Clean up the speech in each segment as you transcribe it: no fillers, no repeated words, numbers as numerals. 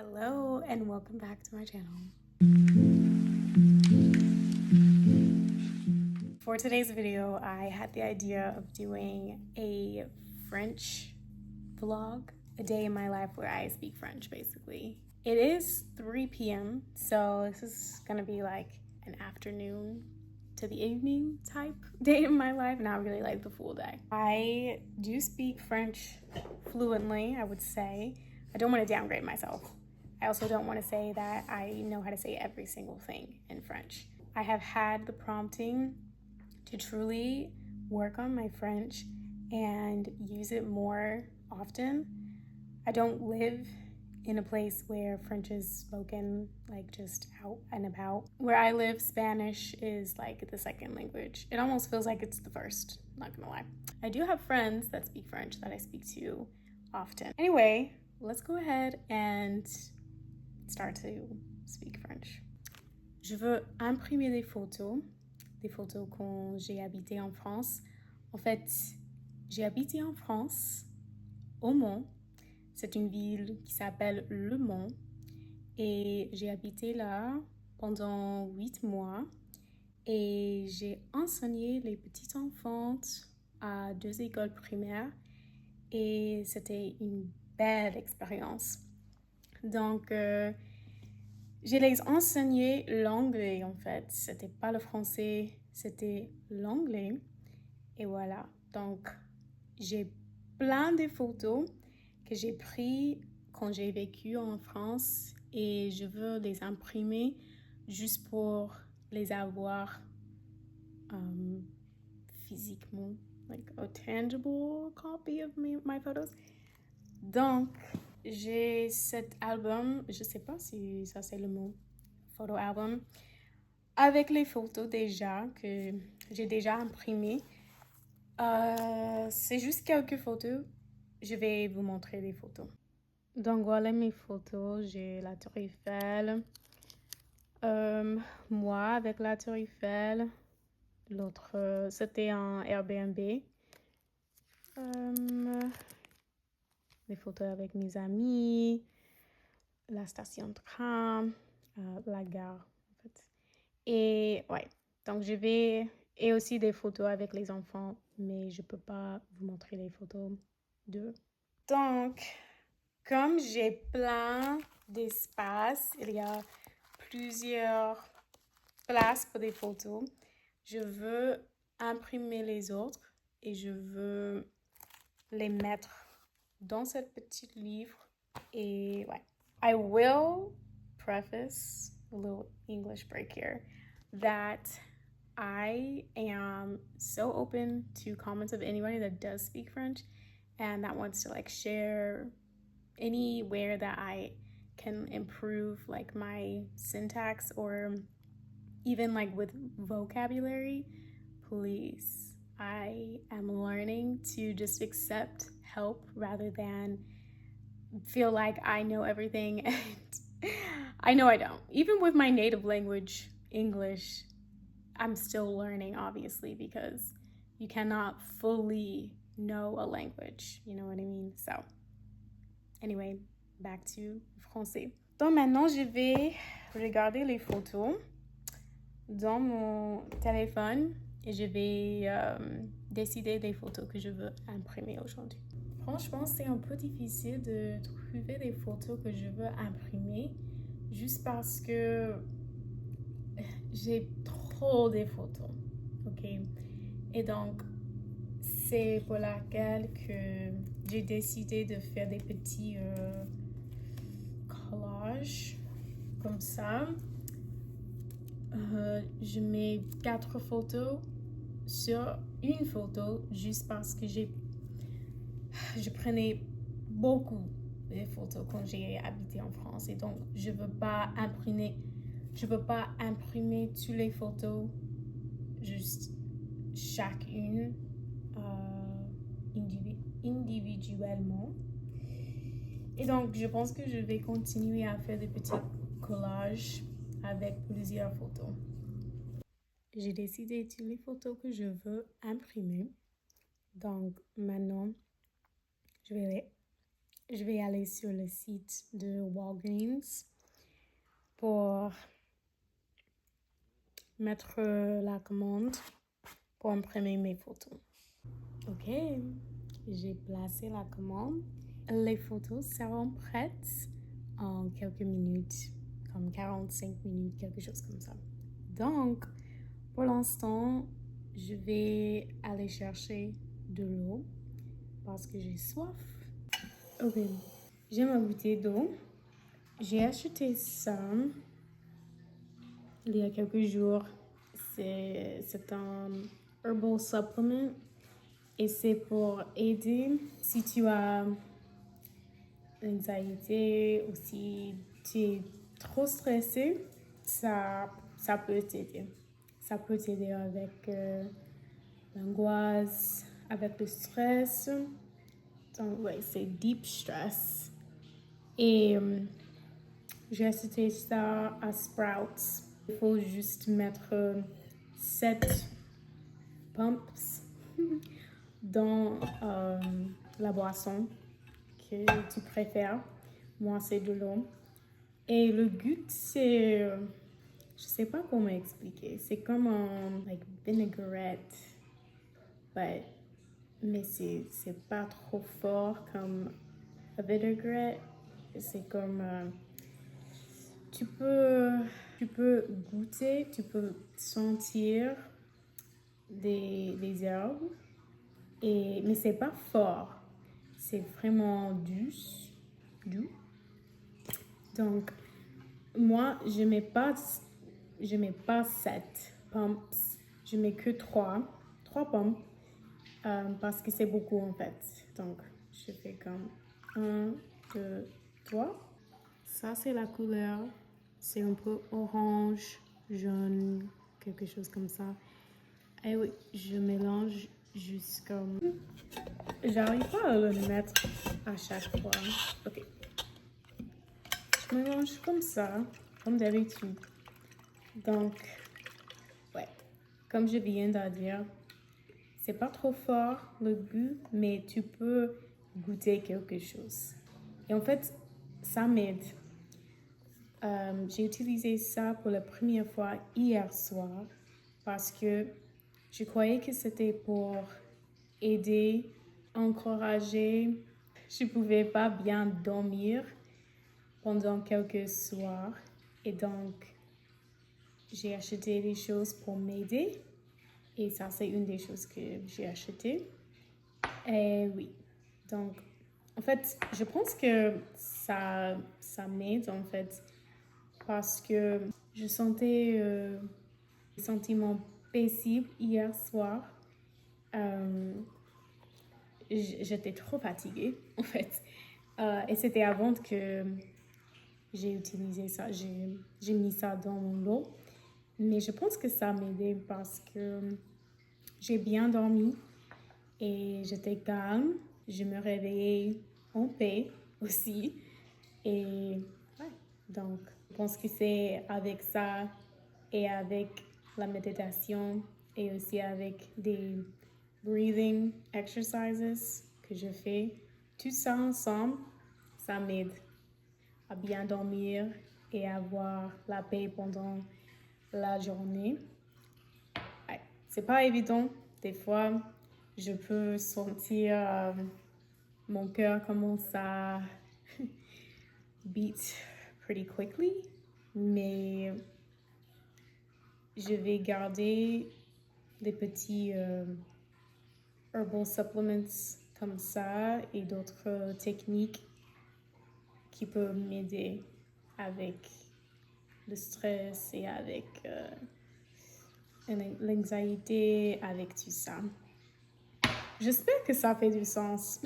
Hello and welcome back to my channel. For today's video, I had the idea of doing a French vlog, a day in my life where I speak French basically. It is 3 p.m. so this is gonna be like an afternoon to the evening type day in my life, not really like the full day. I do speak French fluently, I would say. I don't want to downgrade myself. I also don't want to say that I know how to say every single thing in French. I have had the prompting to truly work on my French and use it more often. I don't live in a place where French is spoken like just out and about. Where I live, Spanish is like the second language. It almost feels like it's the first, not gonna lie. I do have friends that speak French that I speak to often. Anyway, let's go ahead and start to speak French. Je veux imprimer des photos quand j'ai habité en France. En fait, j'ai habité en France, au Mans. C'est une ville qui s'appelle Le Mans et j'ai habité là pendant 8 mois et j'ai enseigné les petits enfants à 2 écoles primaires et c'était une belle expérience. Donc, je les enseigné l'anglais en fait. C'était pas le français, c'était l'anglais. Et voilà. Donc, j'ai plein de photos que j'ai prises quand j'ai vécu en France et je veux les imprimer juste pour les avoir physiquement, like a tangible copy of my photos. Donc, j'ai cet album, je sais pas si ça c'est le mot, photo album, avec les photos déjà que j'ai déjà imprimées. C'est juste quelques photos. Je vais vous montrer les photos. Donc voilà mes photos. J'ai la Tour Eiffel. Moi avec la Tour Eiffel. L'autre, c'était un Airbnb. Des photos avec mes amis. La station de tram. La gare en fait. Et ouais, donc je vais... Et aussi des photos avec les enfants, mais je peux pas vous montrer les photos d'eux. Donc, comme j'ai plein d'espace, il y a plusieurs places pour des photos, je veux imprimer les autres et je veux les mettre dans ce petit livre. Et ouais, I will preface a little English break here that I am so open to comments of anybody that does speak French and that wants to like share anywhere that I can improve like my syntax or even like with vocabulary. Please, I am learning to just accept help rather than feel like I know everything, and I know I don't. Even with my native language, English, I'm still learning, obviously, because you cannot fully know a language, you know what I mean? So, anyway, back to français. Donc maintenant, je vais regarder les photos dans mon téléphone et je vais décider des photos que je veux imprimer aujourd'hui. Franchement, c'est un peu difficile de trouver des photos que je veux imprimer juste parce que j'ai trop de photos, ok? Et donc, c'est pour laquelle que j'ai décidé de faire des petits collages comme ça. Je mets 4 photos sur une photo juste parce que je prenais beaucoup de photos quand j'ai habité en France et donc je veux pas imprimer toutes les photos, juste chacune individuellement. Et donc je pense que je vais continuer à faire des petits collages avec plusieurs photos. J'ai décidé toutes les photos que je veux imprimer. Donc maintenant, je vais je vais aller sur le site de Walgreens pour mettre la commande pour imprimer mes photos. Ok, j'ai placé la commande. Les photos seront prêtes en quelques minutes, comme 45 minutes, quelque chose comme ça. Donc, pour l'instant, je vais aller chercher de l'eau parce que j'ai soif. Ok, j'ai ma bouteille d'eau. J'ai acheté ça il y a quelques jours. C'est un herbal supplement et c'est pour aider si tu as l'anxiété ou si tu es trop stressé, ça peut t'aider. Ça peut t'aider avec l'angoisse, avec le stress. Donc, ouais, c'est deep stress. Et j'ai acheté ça à Sprouts. Il faut juste mettre 7 pumps dans la boisson que tu préfères. Moi, c'est de l'eau. Et le goût, c'est... je sais pas comment expliquer. C'est comme un like vinaigrette. Mais c'est pas trop fort comme un vinaigrette. C'est comme... tu peux goûter, tu peux sentir des herbes. Mais c'est pas fort. C'est vraiment doux. Donc, moi, je mets pas 7 pumps. Je mets que 3 pumps parce que c'est beaucoup en fait. Donc, je fais comme 1, 2, 3. Ça, c'est la couleur. C'est un peu orange, jaune, quelque chose comme ça. Et oui, je mélange juste comme... J'arrive pas à le mettre à chaque fois. Ok. Je mélange comme ça, comme d'habitude. Donc, ouais, comme je viens de dire, c'est pas trop fort le goût, mais tu peux goûter quelque chose. Et en fait, ça m'aide. J'ai utilisé ça pour la première fois hier soir parce que je croyais que c'était pour aider, encourager. Je pouvais pas bien dormir pendant quelques soirs et donc j'ai acheté des choses pour m'aider et ça c'est une des choses que j'ai acheté. Et oui, donc en fait je pense que ça m'aide en fait parce que je sentais des sentiments paisibles hier soir. J'étais trop fatiguée en fait. Et c'était avant que j'ai utilisé ça, j'ai mis ça dans mon lot. Mais je pense que ça m'aidait parce que j'ai bien dormi et j'étais calme. Je me réveillais en paix aussi. Et ouais, donc je pense que c'est avec ça et avec la méditation et aussi avec des breathing exercises que je fais. Tout ça ensemble, ça m'aide à bien dormir et avoir la paix pendant la journée. Ouais, c'est pas évident. Des fois, je peux sentir mon cœur commence à beat pretty quickly, mais je vais garder des petits herbal supplements comme ça et d'autres techniques qui peuvent m'aider avec le stress et avec l'anxiété, avec tout ça. J'espère que ça fait du sens.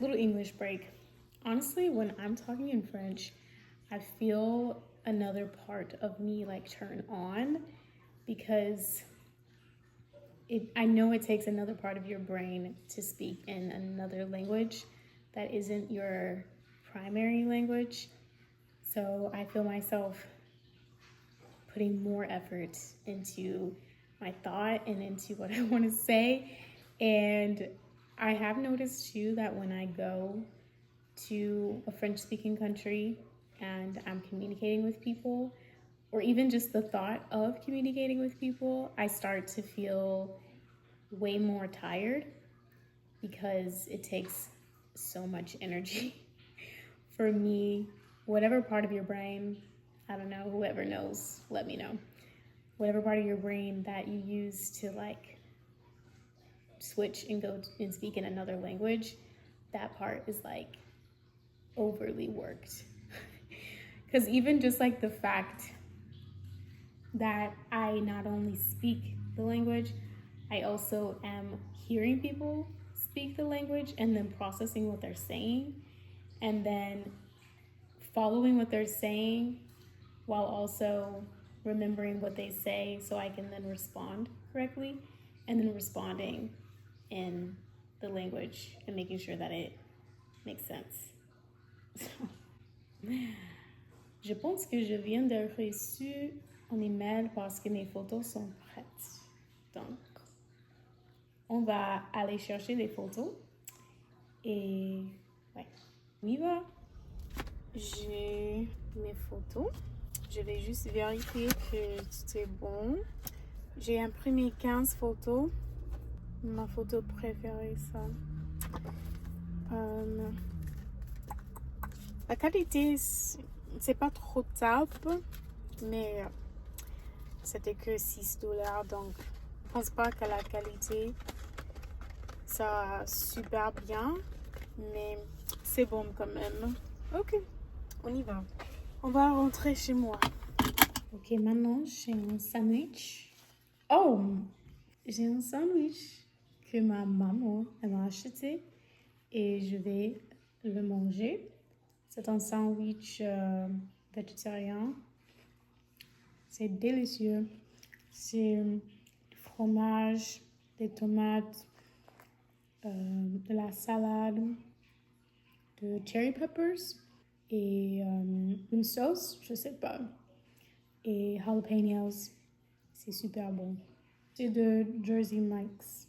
Little English break. Honestly, when I'm talking in French, I feel another part of me like turn on because I know it takes another part of your brain to speak in another language that isn't your primary language. So I feel myself putting more effort into my thought and into what I want to say. And I have noticed too that when I go to a French-speaking country and I'm communicating with people, or even just the thought of communicating with people, I start to feel way more tired because it takes so much energy for me. Whatever part of your brain, I don't know, whoever knows, let me know. Whatever part of your brain that you use to like switch and go and speak in another language, that part is like overly worked. Because even just like the fact that I not only speak the language, I also am hearing people speak the language and then processing what they're saying and then following what they're saying while also remembering what they say so I can then respond correctly and then responding in the language and making sure that it makes sense. Je pense que je viens de reçu un email parce que mes photos sont prêtes. Donc, on va aller chercher des photos et ouais, on y va. J'ai mes photos. Je vais juste vérifier que tout est bon. J'ai imprimé 15 photos. Ma photo préférée, ça. La qualité, c'est pas trop top, mais c'était que 6 $, donc je pense pas que la qualité ça super bien, mais c'est bon quand même. Ok, on y va. On va rentrer chez moi. Ok, maintenant j'ai un sandwich. Oh, j'ai un sandwich que ma maman elle m'a acheté et je vais le manger. C'est un sandwich végétarien. C'est délicieux. C'est du fromage, des tomates, de la salade, de cherry peppers et une sauce, je sais pas, et jalapenos. C'est super bon. C'est de Jersey Mike's.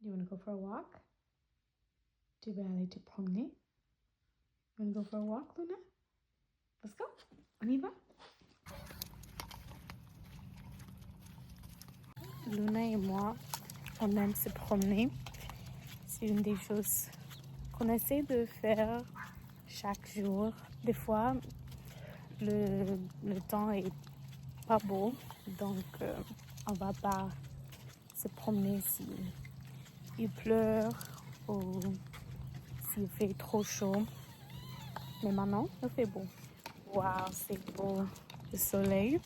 You want to go for a walk? Tu veux aller te promener? You want to go for a walk, Luna? Let's go. On y va. Luna et moi, on aime se promener. C'est une des choses qu'on essaie de faire chaque jour. Des fois, le temps est pas beau, donc on va pas se promener si il pleut ou s'il fait trop chaud. Mais maintenant, il fait beau. Waouh, c'est beau, le soleil.